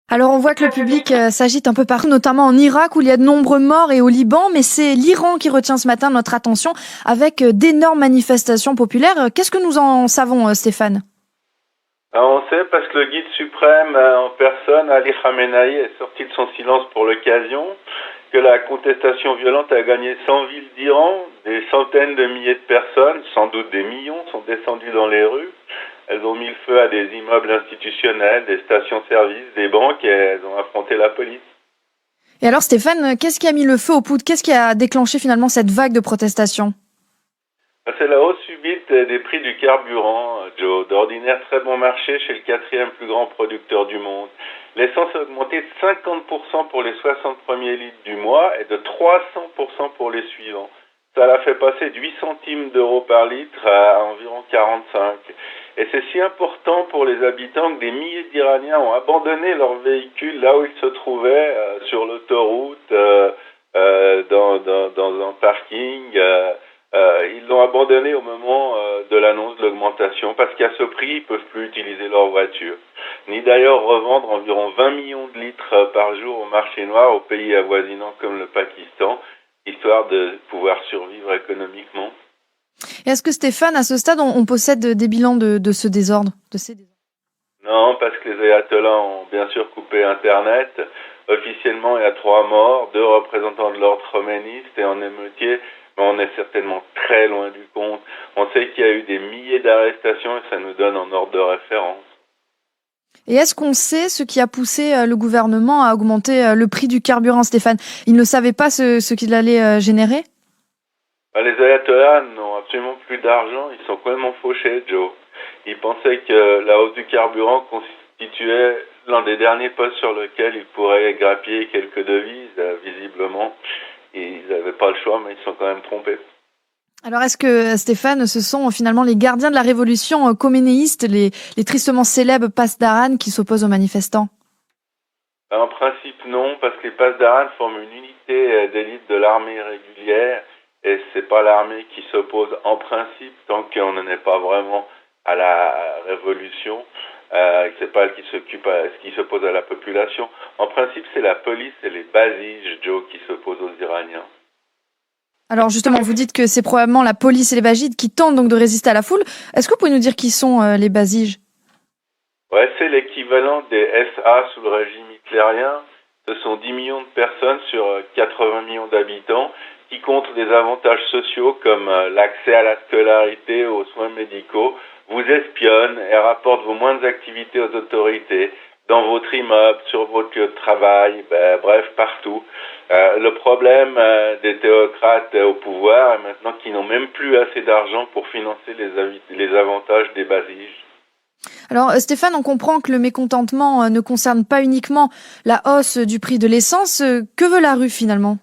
Alors on voit que le public s'agite un peu partout, notamment en Irak où il y a de nombreux morts et au Liban, mais c'est l'Iran qui retient ce matin notre attention avec d'énormes manifestations populaires. Qu'est-ce que nous en savons, Stéphane? On sait parce que le guide suprême en personne, Ali Khamenei, est sorti de son silence pour l'occasion, que la contestation violente a gagné 100 villes d'Iran, des centaines de milliers de personnes, sans doute des millions, sont descendues dans les rues. Elles ont mis le feu à des immeubles institutionnels, des stations-service, des banques et elles ont affronté la police. Et alors Stéphane, qu'est-ce qui a mis le feu aux poudres? Qu'est-ce qui a déclenché finalement cette vague de protestations? C'est la hausse subite des prix du carburant, Joe. D'ordinaire très bon marché chez le quatrième plus grand producteur du monde. L'essence a augmenté de 50% pour les 60 premiers litres du mois et de 300% pour les suivants. Ça l'a fait passer de 8 centimes d'euros par litre à environ 45. Et c'est si important pour les habitants que des milliers d'Iraniens ont abandonné leurs véhicules là où ils se trouvaient, sur l'autoroute, dans un parking. Ils l'ont abandonné au moment de l'annonce de l'augmentation parce qu'à ce prix, ils ne peuvent plus utiliser leur voiture. Ni d'ailleurs revendre environ 20 millions de litres par jour au marché noir aux pays avoisinants comme le Pakistan, histoire de pouvoir survivre économiquement. Et est-ce que Stéphane, à ce stade, on possède des bilans de ce désordre, de ces désordres? Non, parce que les ayatollahs ont bien sûr coupé Internet. Officiellement, il y a 3 morts, 2 représentants de l'ordre khoméniste et un émeutier, mais on est certainement très loin du compte. On sait qu'il y a eu des milliers d'arrestations et ça nous donne un ordre de référence. Et est-ce qu'on sait ce qui a poussé le gouvernement à augmenter le prix du carburant, Stéphane? Il ne savait pas ce qu'il allait générer? Les ayatollahs n'ont absolument plus d'argent, ils sont complètement fauchés, Joe. Ils pensaient que la hausse du carburant constituait l'un des derniers postes sur lequel ils pourraient grappiller quelques devises, visiblement. Ils n'avaient pas le choix, mais ils sont quand même trompés. Alors est-ce que, Stéphane, ce sont finalement les gardiens de la révolution khoménéiste, les tristement célèbres Pasdaran qui s'opposent aux manifestants? En principe, non, parce que les Pasdaran forment une unité d'élite de l'armée régulière et c'est pas l'armée qui s'oppose en principe tant qu'on n'en est pas vraiment à la révolution. C'est pas elle qui s'oppose à la population. En principe, c'est la police et les Basij, Joe, qui s'opposent aux Iraniens. Alors justement, vous dites que c'est probablement la police et les Bajides qui tentent donc de résister à la foule. Est-ce que vous pouvez nous dire qui sont les Baziges? Ouais, c'est l'équivalent des SA sous le régime hitlérien. Ce sont 10 millions de personnes sur 80 millions d'habitants qui comptent des avantages sociaux comme l'accès à la scolarité, aux soins médicaux, vous espionnent et rapportent vos moindres activités aux autorités, dans votre immeuble, sur votre lieu de travail, bref, partout. Le problème des théocrates au pouvoir est maintenant qu'ils n'ont même plus assez d'argent pour financer les avantages des basiges. Alors Stéphane, on comprend que le mécontentement ne concerne pas uniquement la hausse du prix de l'essence. Que veut la rue finalement?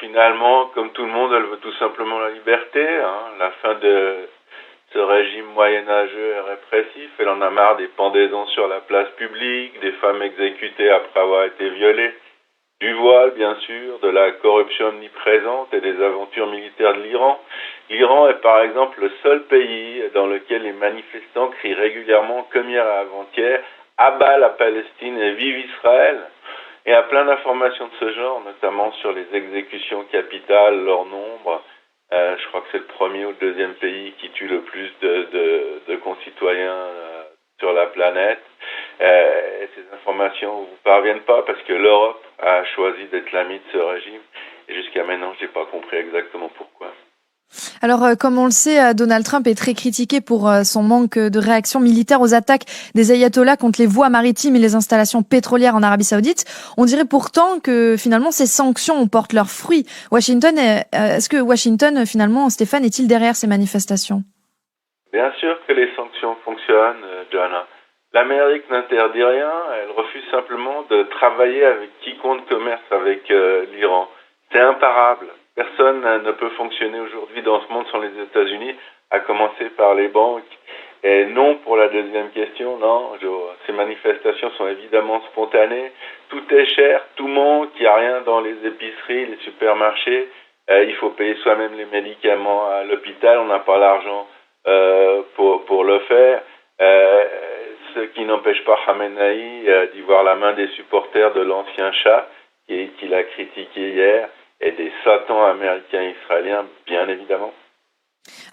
Finalement, comme tout le monde, elle veut tout simplement la liberté, la fin de ce régime moyenâgeux et répressif. Elle en a marre des pendaisons sur la place publique, des femmes exécutées après avoir été violées, du voile bien sûr, de la corruption omniprésente et des aventures militaires de l'Iran. L'Iran est par exemple le seul pays dans lequel les manifestants crient régulièrement, comme hier et avant-hier, à bas la Palestine et vive Israël. Et il y a plein d'informations de ce genre, notamment sur les exécutions capitales, leur nombre. Je crois que c'est le premier ou le deuxième pays qui tue le plus de concitoyens sur la planète. Et ces informations ne vous parviennent pas parce que l'Europe a choisi d'être l'ami de ce régime. Et jusqu'à maintenant, je n'ai pas compris exactement pourquoi. Alors, comme on le sait, Donald Trump est très critiqué pour son manque de réaction militaire aux attaques des ayatollahs contre les voies maritimes et les installations pétrolières en Arabie Saoudite. On dirait pourtant que finalement ces sanctions portent leurs fruits. Est-ce que Washington, finalement, Stéphane, est-il derrière ces manifestations? Bien sûr que les sanctions fonctionnent, Joanna. L'Amérique n'interdit rien, elle refuse simplement de travailler avec quiconque commerce avec l'Iran. C'est imparable. Personne ne peut fonctionner aujourd'hui dans ce monde sans les États-Unis, à commencer par les banques. Et non pour la deuxième question, non. Ces manifestations sont évidemment spontanées. Tout est cher, tout manque, il n'y a rien dans les épiceries, les supermarchés. Il faut payer soi-même les médicaments à l'hôpital, on n'a pas l'argent pour le faire. ce qui n'empêche pas Khamenei d'y voir la main des supporters de l'ancien Shah, qu'il a critiqué hier, et des satans américains et israéliens, bien évidemment.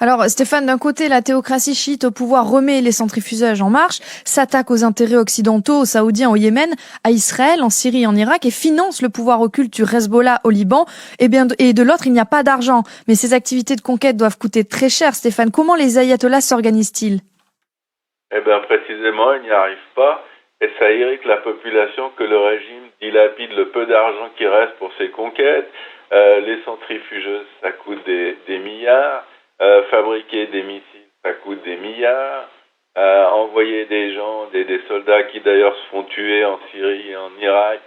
Alors Stéphane, d'un côté, la théocratie chiite au pouvoir remet les centrifugages en marche, s'attaque aux intérêts occidentaux, aux Saoudiens au Yémen, à Israël, en Syrie, en Irak, et finance le pouvoir occulte du Hezbollah au Liban. Et de l'autre, il n'y a pas d'argent. Mais ces activités de conquête doivent coûter très cher. Stéphane, comment les ayatollahs s'organisent-ils? Eh bien, précisément, il n'y arrive pas, et ça irrite la population que le régime dilapide le peu d'argent qui reste pour ses conquêtes. Les centrifugeuses, ça coûte des milliards. Fabriquer des missiles, ça coûte des milliards. Envoyer des gens, des soldats qui d'ailleurs se font tuer en Syrie et en Irak.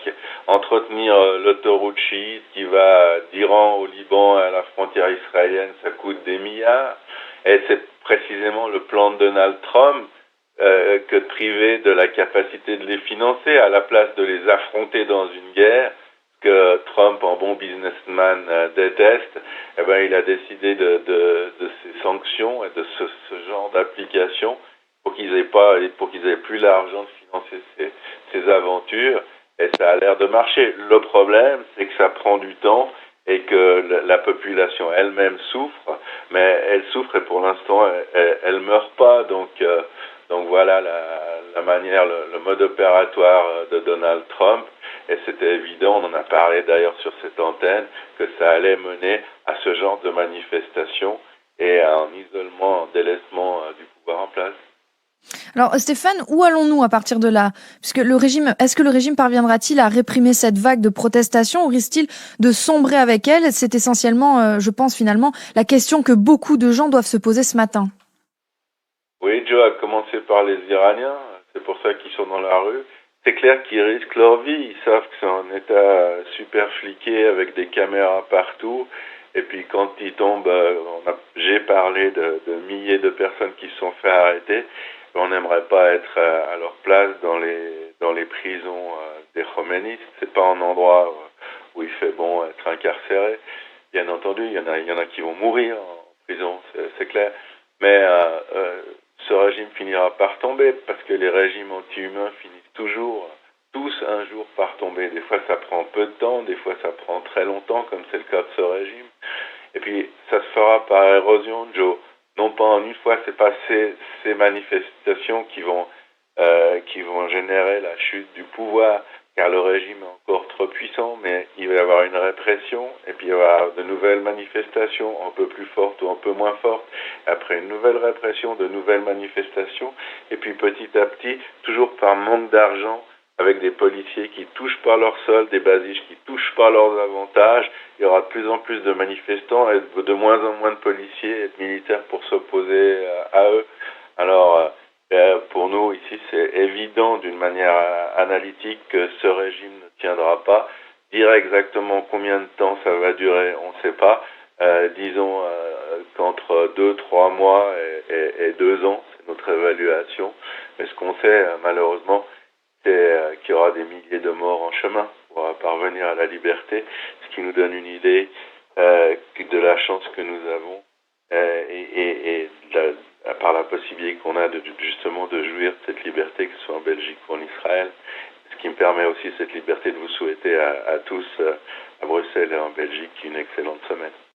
Entretenir l'autoroute chiite qui va d'Iran au Liban à la frontière israélienne, ça coûte des milliards. Et c'est précisément le plan de Donald Trump que de priver de la capacité de les financer à la place de les affronter dans une guerre que Trump, en bon businessman, déteste. Eh ben, il a décidé de ces sanctions et de ce genre d'application pour qu'ils aient plus l'argent de financer ces aventures. Et ça a l'air de marcher. Le problème, c'est que ça prend du temps et que la population elle-même souffre, mais elle souffre et pour l'instant, elle meurt pas. Donc voilà la manière, le mode opératoire de Donald Trump. Et c'était évident, on en a parlé d'ailleurs sur cette antenne, que ça allait mener à ce genre de manifestation et à un isolement, un délaissement du pouvoir en place. Alors Stéphane, où allons-nous à partir de là? Puisque est-ce que le régime parviendra-t-il à réprimer cette vague de protestations ou risque-t-il de sombrer avec elle? C'est essentiellement, je pense finalement, la question que beaucoup de gens doivent se poser ce matin. Oui, Joe a commencé par les Iraniens, c'est pour ça qu'ils sont dans la rue. C'est clair qu'ils risquent leur vie, ils savent que c'est un état super fliqué avec des caméras partout. Et puis quand ils tombent, j'ai parlé de milliers de personnes qui se sont fait arrêter. On n'aimerait pas être à leur place dans les prisons des Khoménistes. C'est pas un endroit où il fait bon être incarcéré. Bien entendu, il y en a qui vont mourir en prison, c'est clair. Mais ce régime finira par tomber parce que les régimes anti-humains finissent toujours, tous un jour par tomber. Des fois ça prend peu de temps, des fois ça prend très longtemps, comme c'est le cas de ce régime. Et puis ça se fera par érosion, Joe. Non pas en une fois, c'est pas ces manifestations qui vont générer la chute du pouvoir, car le régime est encore trop puissant, mais il va y avoir une répression, et puis il va y avoir de nouvelles manifestations, un peu plus fortes ou un peu moins fortes, après une nouvelle répression, de nouvelles manifestations, et puis petit à petit, toujours par manque d'argent, avec des policiers qui touchent pas leur solde, des basiges qui touchent pas leurs avantages, il y aura de plus en plus de manifestants et de moins en moins de policiers et de militaires pour s'opposer à eux. Alors, pour nous, ici, c'est évident d'une manière analytique que ce régime ne tiendra pas. Dire exactement combien de temps ça va durer, on ne sait pas. Disons qu'entre 2, 3 mois et 2 ans, c'est notre évaluation. Mais ce qu'on sait, malheureusement, c'est qu'il y aura des milliers de morts en chemin pour parvenir à la liberté, ce qui nous donne une idée de la chance que nous avons par la possibilité qu'on a justement de jouir de cette liberté, que ce soit en Belgique ou en Israël, ce qui me permet aussi cette liberté de vous souhaiter à tous à Bruxelles et en Belgique une excellente semaine.